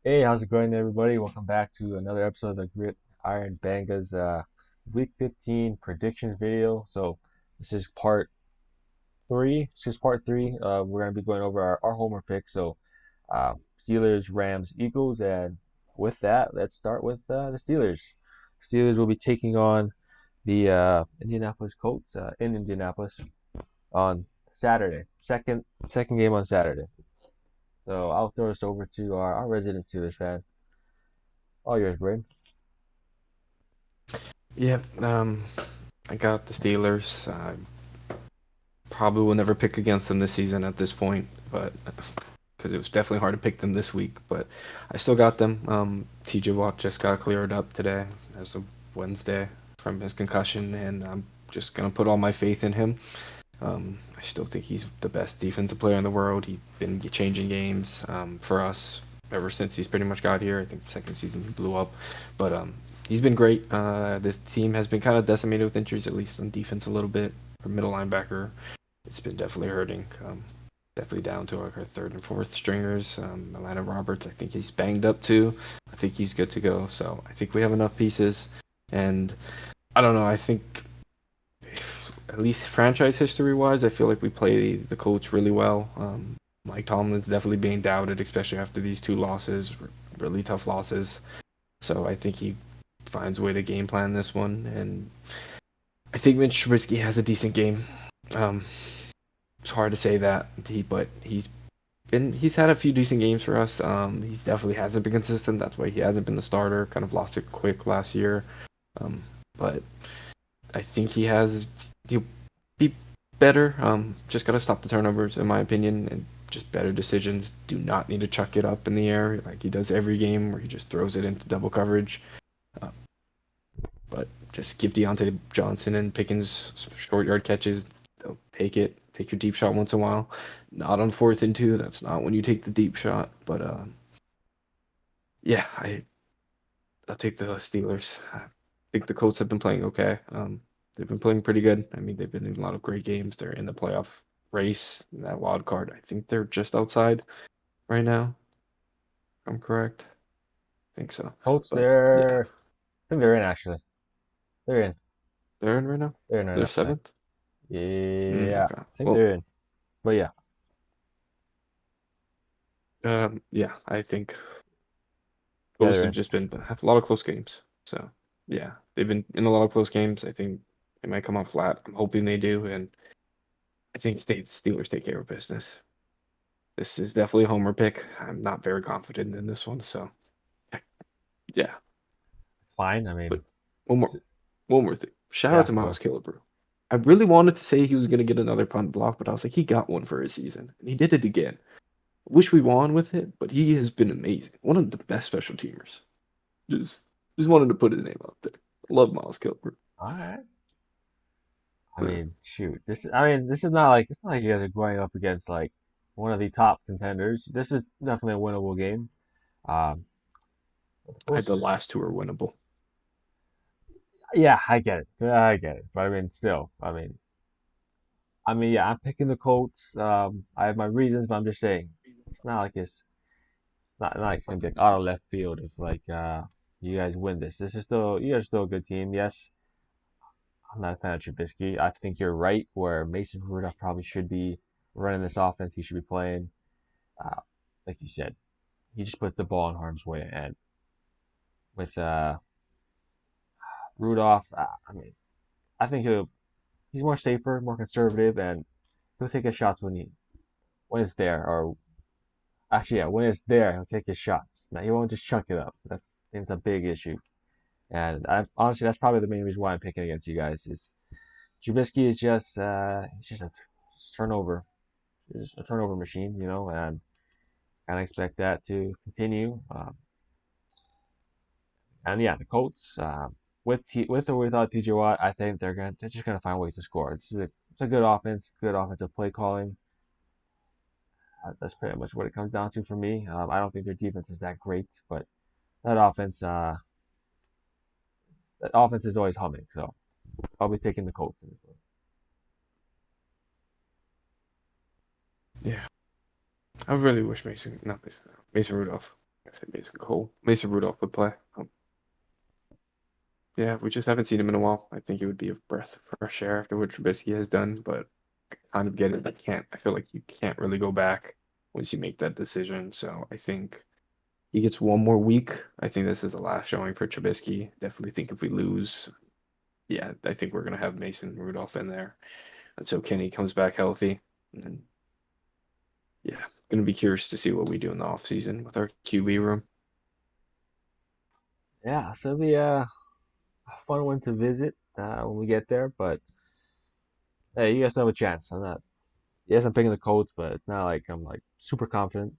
Hey, how's it going, everybody? Welcome back to another episode of the Grit Iron Bangahz Week 15 predictions video. So this is part three. This is part three. We're gonna be going over our homer pick. So uh, Steelers, Rams, Eagles, and with that, let's start with the Steelers. Steelers will be taking on the Indianapolis Colts in Indianapolis on Saturday. Second game on Saturday. So I'll throw this over to our resident Steelers fan. All yours, Brain. Yeah, I got the Steelers. I probably will never pick against them this season at this point, but because it was definitely hard to pick them this week, but I still got them. TJ Watt just got cleared up today as of Wednesday from his concussion, and I'm just gonna put all my faith in him. I still think he's the best defensive player in the world. He's been changing games for us ever since he's pretty much got here. I think the second season he blew up, but he's been great. This team has been kind of decimated with injuries, at least on defense a little bit. For middle linebacker, it's been definitely hurting. Definitely down to like our third and fourth stringers. Atlanta Roberts, I think he's banged up too. I think he's good to go. So I think we have enough pieces, and I don't know. I think at least franchise history wise, I feel like we play the Colts really well. Mike Tomlin's definitely being doubted, especially after these two losses, really tough losses. So I think he finds a way to game plan this one, and I think Mitch Trubisky has a decent game. Um, it's hard to say that, but he's had a few decent games for us. He's definitely hasn't been consistent. That's why he hasn't been the starter. Kind of lost it quick last year. Um, but I think he'll be better. Just gotta stop the turnovers, in my opinion, and just better decisions. Do not need to chuck it up in the air like he does every game, where he just throws it into double coverage. Uh, but just give Deontay Johnson and Pickens short yard catches. They'll take it. Take your deep shot once in a while. Not on 4th and 2. That's not when you take the deep shot. But yeah, I'll take the Steelers. I think the Colts have been playing okay. They've been playing pretty good. I mean, they've been in a lot of great games. They're in the playoff race, that wild card. I think they're just outside right now. If I'm correct. I think so. Colts, But yeah, I think they're in actually. They're in. they're in right now. They're in right They're now. I think. seventh. Yeah, Okay. I think Well, they're in. But yeah, yeah, I think yeah, Colts they're have in. just been have a lot of close games. So yeah, they've been in a lot of close games. I think they might come out flat. I'm hoping they do, and I think Steelers take care of business. This is definitely a homer pick. I'm not very confident in this one, so yeah. Fine. I But mean, one more, s- one more thing. Shout out yeah, to go. Miles Killebrew. I really wanted to say he was gonna get another punt block, but I was like, he got one for his season, and he did it again. Wish we won with it, but he has been amazing. One of the best special teamers. Just, just wanted to put his name out there. Love Miles Killebrew. All right. I Yeah. mean, shoot. This is not like it's not like you guys are going up against like one of the top contenders. This is definitely a winnable game. Um, of The course, last two are winnable. yeah, I get it. I get it. But I mean, still, yeah, I'm picking the Colts. I have my reasons, but I'm just saying it's not like not like it's gonna be like out of left field if like you guys win this. This is still you guys are still a good team. Yes, I'm not a fan of Trubisky. I think you're right where Mason Rudolph probably should be running this offense. He should be playing. Uh, like you said, he just puts the ball in harm's way. And with Rudolph, I think he's more safer, more conservative, and he'll take his shots when it's there. Or actually, yeah, when it's there, he'll take his shots. Now he won't just chuck it up. It's a big issue. And honestly, that's probably the main reason why I'm picking against you guys. Is Trubisky is he's just turnover, just a turnover machine, and kind of expect that to continue. And yeah, the Colts, with or without TJ Watt, I think they're just gonna find ways to score. It's a good offense, good offensive play calling. That's pretty much what it comes down to for me. I don't think their defense is that great, but that offense, that offense is always humming. So I'll be taking the Colts in this one. Yeah. I really wish Mason, not Mason, Mason Rudolph. I said Mason Cole. Mason Rudolph would play. Yeah, we just haven't seen him in a while. I think it would be a breath of fresh air after what Trubisky has done, but I kind of get it. I can't. I feel like you can't really go back once you make that decision. So I think he gets one more week. I think this is the last showing for Trubisky. Definitely think if we lose, yeah, I think we're gonna have Mason Rudolph in there until Kenny comes back healthy. And then, yeah, gonna be curious to see what we do in the offseason with our QB room. Yeah, so it'll be a fun one to visit when we get there. But hey, you guys have a chance. I'm not. Yes, I'm picking the Colts, but it's not like I'm like super confident.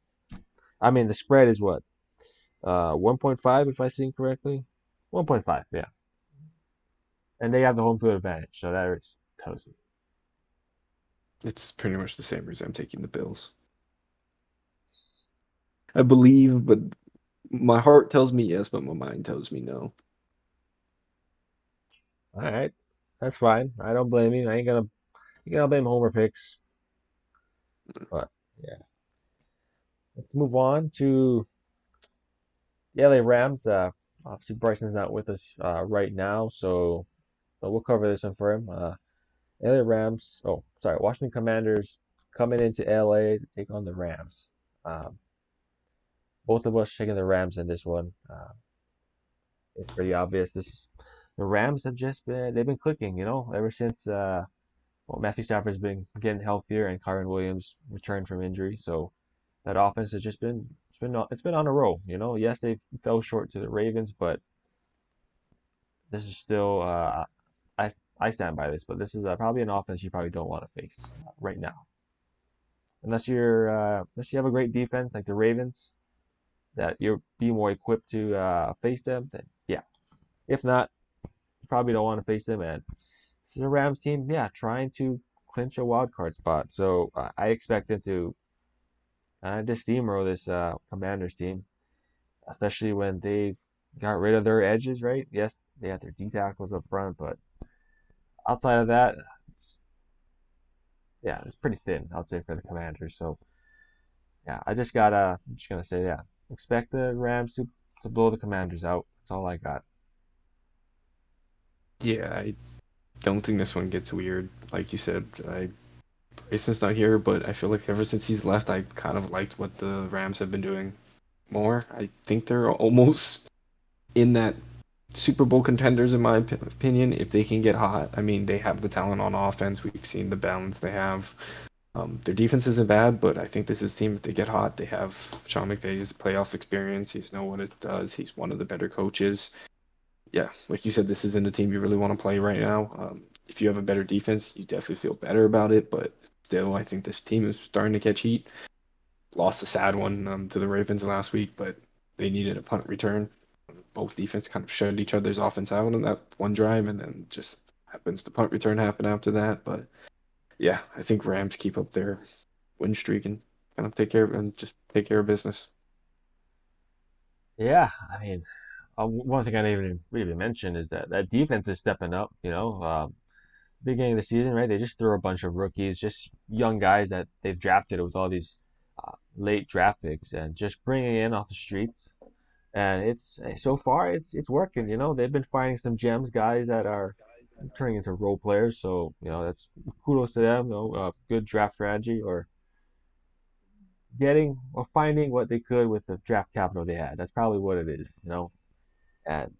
I mean, the spread is what 1.5 if I see correctly. 1.5, yeah, and they have the home field advantage, so that is toasty. It's pretty much the same reason I'm taking the Bills. I believe, but my heart tells me yes, but my mind tells me no. All right, that's fine. I don't blame you. I ain't gonna blame Homer picks, but yeah. Let's move on to the LA Rams. Obviously Bryson's not with us right now, so but we'll cover this one for him. LA Rams. Oh, sorry, Washington Commanders coming into LA to take on the Rams. Um, both of us taking the Rams in this one. It's pretty obvious. The Rams have just been they've been clicking, ever since Matthew Stafford's been getting healthier and Kyron Williams returned from injury. So that offense has just been it's been on a roll. Yes, they fell short to the Ravens, but this is still I I stand by this, but this is probably an offense you probably don't want to face right now, unless you have a great defense like the Ravens that you'll be more equipped to face them. Then yeah, if not, you probably don't want to face them. And this is a Rams team, yeah, trying to clinch a wild card spot. So I expect them to just steamroll this Commanders team, especially when they've got rid of their edges, right? Yes, they had their D tackles up front, but outside of that, it's, yeah, it's pretty thin, I'd say, for the Commanders. So yeah, I'm just gonna say, yeah, expect the Rams to blow the Commanders out. That's all I got. Yeah, I don't think this one gets weird. Like you said, Grayson's not here, but I feel like ever since he's left, I kind of liked what the Rams have been doing more. I think they're almost in that Super Bowl contenders, in my opinion, if they can get hot. I mean, they have the talent on offense. We've seen the balance they have. Their defense isn't bad, but I think this is a team, if they get hot, they have Sean McVay's playoff experience. He's know what it does. He's one of the better coaches. Yeah, like you said, this isn't a team you really want to play right now. If you have a better defense, you definitely feel better about it, but still, I think this team is starting to catch heat. Lost a sad one to the Ravens last week, but they needed a punt return. Both defense kind of shut each other's offense out on that one drive, and then just happens the punt return happen after that. But yeah, I think Rams keep up their win streak and kind of take care of business. Yeah, I mean, one thing I didn't even really mention is that defense is stepping up. Beginning of the season, right? They just threw a bunch of rookies, just young guys that they've drafted with all these late draft picks, and just bringing in off the streets. And it's so far it's working. They've been finding some gems, guys that are turning into role players. So that's kudos to them. Good draft strategy or getting or finding what they could with the draft capital they had. That's probably what it is. And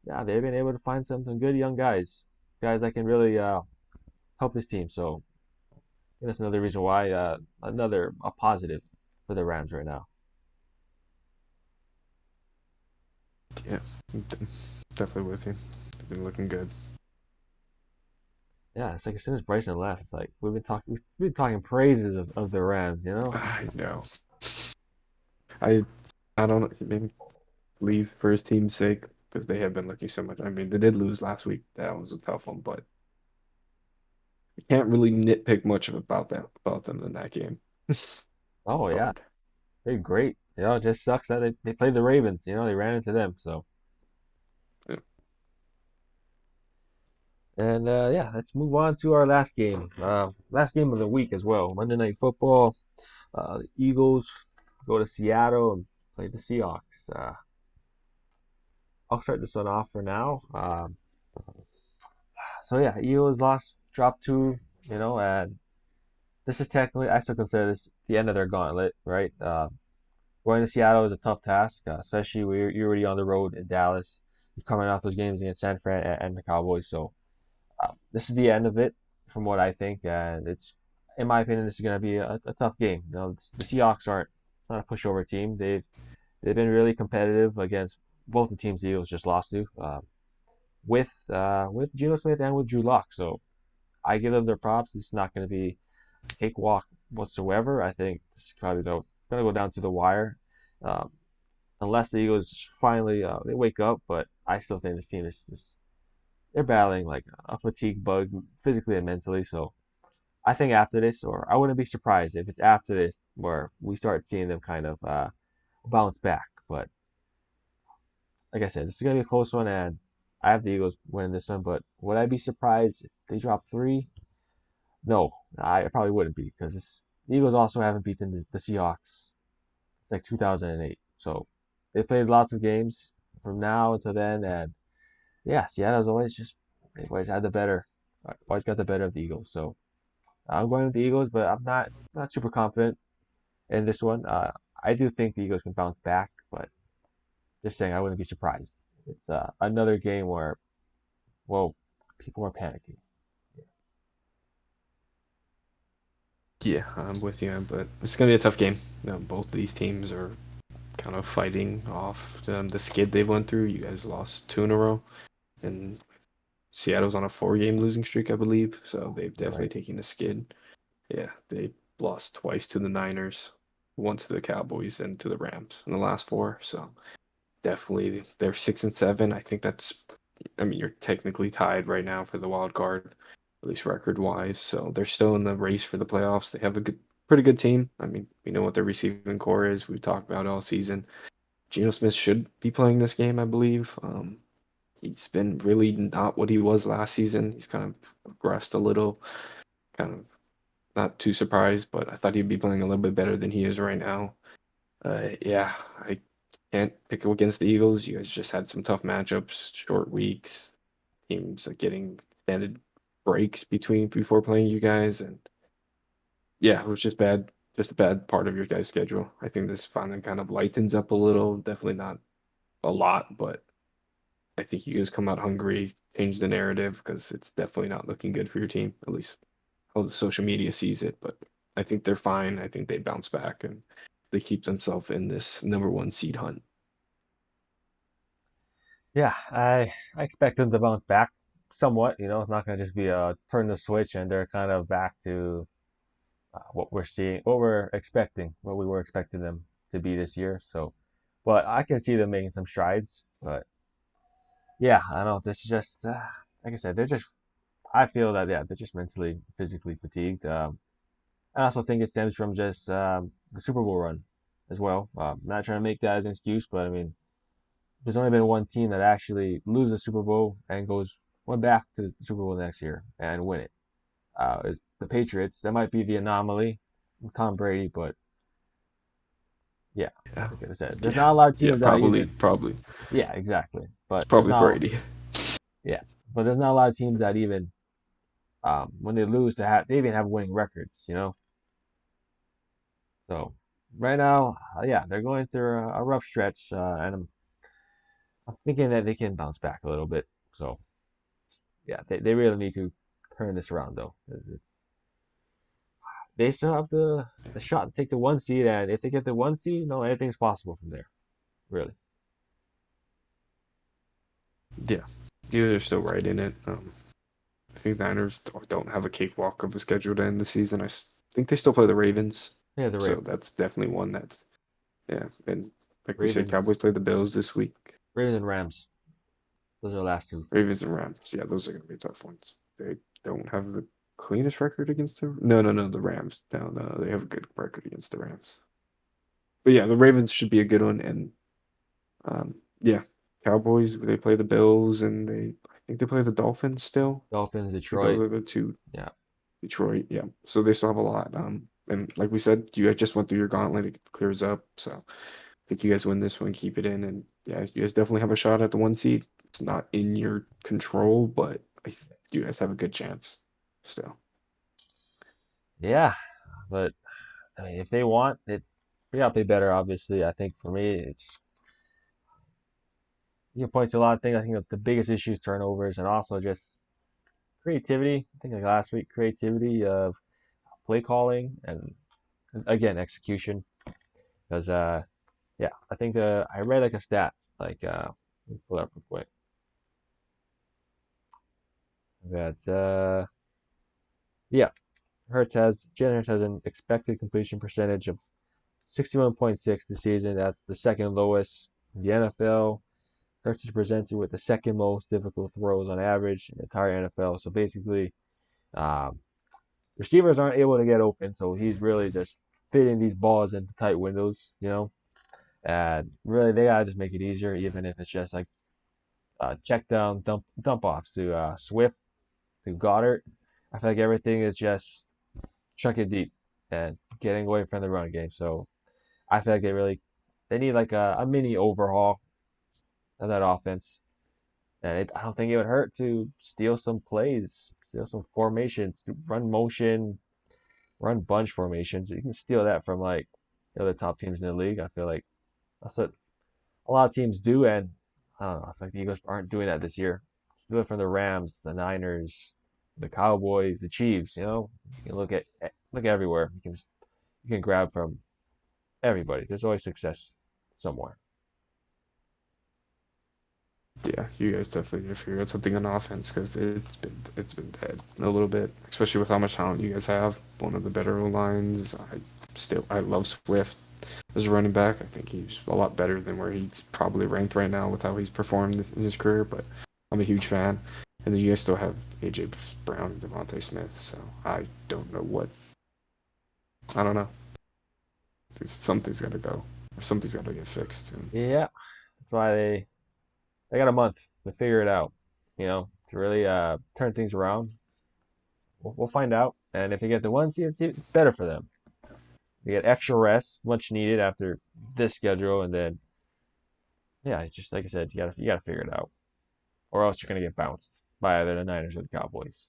yeah, they've been able to find some good young guys that can really help this team. So that's another reason why another a positive for the Rams right now. Yeah, definitely with you. They've been looking good. Yeah, it's like as soon as Bryson left, it's like we've been talking praises of the Rams. I know. I I don't maybe leave for his team's sake because they have been looking so much. I mean, they did lose last week. That was a tough one, but you can't really nitpick much about them in that game. It's Oh yeah, hard. they're great. It just sucks that they played the Ravens. They ran into them. So Yeah. and yeah, let's move on to our last game. Last game of the week as well. Monday Night Football. The Eagles go to Seattle. played the Seahawks. I'll start this one off for now. So yeah, Eagles lost, dropped two, and this is technically I still consider this the end of their gauntlet, right? Going to Seattle is a tough task, especially when you're already on the road in Dallas. You're coming off those games against San Fran and the Cowboys, so this is the end of it, from what I think, and it's, in my opinion, this is going to be a tough game. The Seahawks aren't not a pushover team. They've been really competitive against both the teams the Eagles just lost to, with Geno Smith and with Drew Lock. So I give them their props. It's not going to be a cakewalk whatsoever. I think this is probably going to go down to the wire, um, unless the Eagles finally they wake up. But I still think this team is just they're battling like a fatigue bug physically and mentally. So I think after this, or I wouldn't be surprised if it's after this where we start seeing them kind of bounce back. But like I said, this is gonna be a close one, and I have the Eagles winning this one. But would I be surprised if they drop three? No, I probably wouldn't be because the Eagles also haven't beaten the Seahawks. It's like 2008. So they played lots of games from now until then, and yeah, Seattle's always just they've always had the better, always got the better of the Eagles. So I'm going with the Eagles, but I'm not super confident in this one. I do think the Eagles can bounce back, but just saying I wouldn't be surprised. It's another game where, well, people are panicking. Yeah, I'm with you, but it's gonna be a tough game. Both of these teams are kind of fighting off the skid they went through. You guys lost two in a row, and Seattle's on a four-game losing streak, I believe. So they've definitely Right. taken a skid. Yeah, they lost twice to the Niners, once to the Cowboys, and to the Rams in the last four. So definitely they're 6-7. I think that's, I mean, you're technically tied right now for the wild card, at least record wise. So they're still in the race for the playoffs. They have a pretty good team. I mean, we know what their receiving core is. We've talked about it all season. Geno Smith should be playing this game, I believe. He's been really not what he was last season. He's kind of regressed a little, kind of not too surprised, but I thought he'd be playing a little bit better than he is right now. Yeah, I can't pick against the Eagles. You guys just had some tough matchups, short weeks, teams like getting extended breaks before playing you guys, and yeah, it was just bad, just a bad part of your guys' schedule. I think this finally kind of lightens up a little. Definitely not a lot, but I think you guys come out hungry, change the narrative because it's definitely not looking good for your team. At least how the social media sees it, but I think they're fine. I think they bounce back and they keep themselves in this number one seed hunt. Yeah, I expect them to bounce back somewhat. It's not going to just be a turn the switch and they're kind of back to what we're seeing, what we're expecting, what we were expecting them to be this year. So, but I can see them making some strides. But yeah, I don't know. This is just like I said, they're just. I feel that yeah, they're just mentally, physically fatigued. I also think it stems from just the Super Bowl run as well. Not trying to make that as an excuse, but I mean, there's only been one team that actually loses the Super Bowl and went back to the Super Bowl next year and win it. Is the Patriots. That might be the anomaly with Tom Brady, but yeah, Yeah, like I said, there's yeah, not a lot of yeah. teams that Probably, even. probably, Yeah, exactly. it's But there's probably not. Brady. Yeah, but there's not a lot of teams that even when they lose they even have winning records. So right now, yeah, they're going through a rough stretch, and I'm thinking that they can bounce back a little bit. So yeah, they really need to turn this around though, because they still have the shot to take the one seed, and if they get the one seed, no, anything's possible from there. Really. Yeah, you guys are still right in it. I think Niners don't have a cakewalk of a schedule to end the season. Think they still play the Ravens, Yeah, the so that's definitely one that's yeah. And like we said, Cowboys Ravens, play the Bills this week. Ravens and Rams. Those are the last two. Ravens and Rams. Yeah, those are gonna be tough ones. They don't have the cleanest record against the no, the Rams. No, they have a good record against the Rams. But yeah, the Ravens should be a good one. And yeah, Cowboys they play the Bills and I think they play the Dolphins still. Dolphins, I think those Detroit. are the two. Yeah, Detroit, yeah. So they still have a lot. And like we said, you guys just went through your gauntlet. It clears up. So think you guys win this one, keep it in, and yeah, you guys definitely have a shot at the 1 seed. It's not in your control, but you guys have a good chance still. Yeah, but I mean, if they want it, we gotta play better. Obviously, I think for me, it's you can point to a lot of things. I think that the biggest issue is turnovers and also just creativity. I think like last week, creativity of play calling and again execution. Because yeah, I think I read like a stat like let me pull it up real quick. That yeah, Jalen Hurts has an expected completion percentage of 61.6 this season. That's the second lowest in the NFL. Hurts is presented with the second most difficult throws on average in the entire NFL. So basically, um, receivers aren't able to get open, so he's really just fitting these balls into tight windows, And really, they gotta just make it easier, even if it's just like check down, dump offs to Swift, to Goddard. I feel like everything is just chuck it deep and getting away from the run game. So I feel like they need like a mini overhaul of that offense. And I don't think it would hurt to steal some plays, steal some formations, run motion, run bunch formations. You can steal that from like the other top teams in the league. I feel like that's what a lot of teams do, and I don't know. I feel like the Eagles aren't doing that this year. Steal it from the Rams, the Niners, the Cowboys, the Chiefs. You can look everywhere. You can grab from everybody. There's always success somewhere. Yeah, you guys definitely need to figure out something on offense because it's been dead a little bit, especially with how much talent you guys have. One of the better lines. I love Swift as a running back. I think he's a lot better than where he's probably ranked right now with how he's performed in his career. But I'm a huge fan. And then you guys still have AJ Brown and Devontae Smith. So I don't know what. I don't know. Something's got to go or something's got to get fixed. And Yeah, that's why they got a month to figure it out. To really turn things around. We'll find out. And if they get the 1 seed, it's better for them. They get extra rest, much needed after this schedule, and then yeah, it's just like I said, you gotta figure it out, or else you're gonna get bounced by either the Niners or the Cowboys.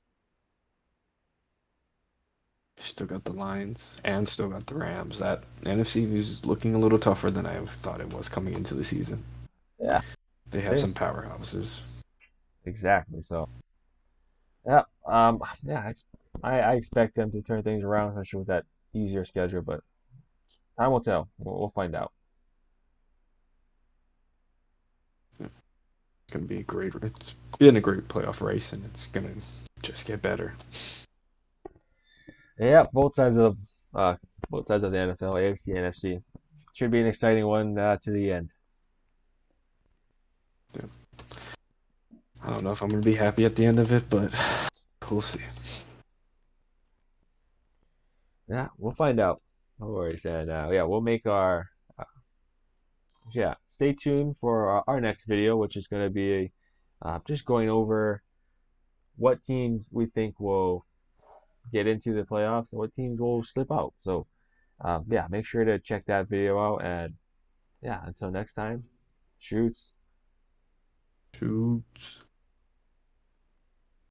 still got the Lions and still got the Rams. That NFC is looking a little tougher than I thought it was coming into the season. Yeah, They have they, some powerhouses. exactly. So yeah, yeah, I expect them to turn things around, especially with that easier schedule. But time will tell. We'll find out. It's gonna be a great. It's been a great playoff race, and it's gonna just get better. Yeah, both sides of the NFL, AFC, NFC. Should be an exciting one to the end. Yeah. I don't know if I'm gonna be happy at the end of it, but we'll see. Yeah, we'll find out. No worries, and yeah, we'll make our yeah. Stay tuned for our next video, which is going to be just going over what teams we think will get into the playoffs and what teams will slip out. So yeah, make sure to check that video out, and yeah, until next time, shoots. Shoots.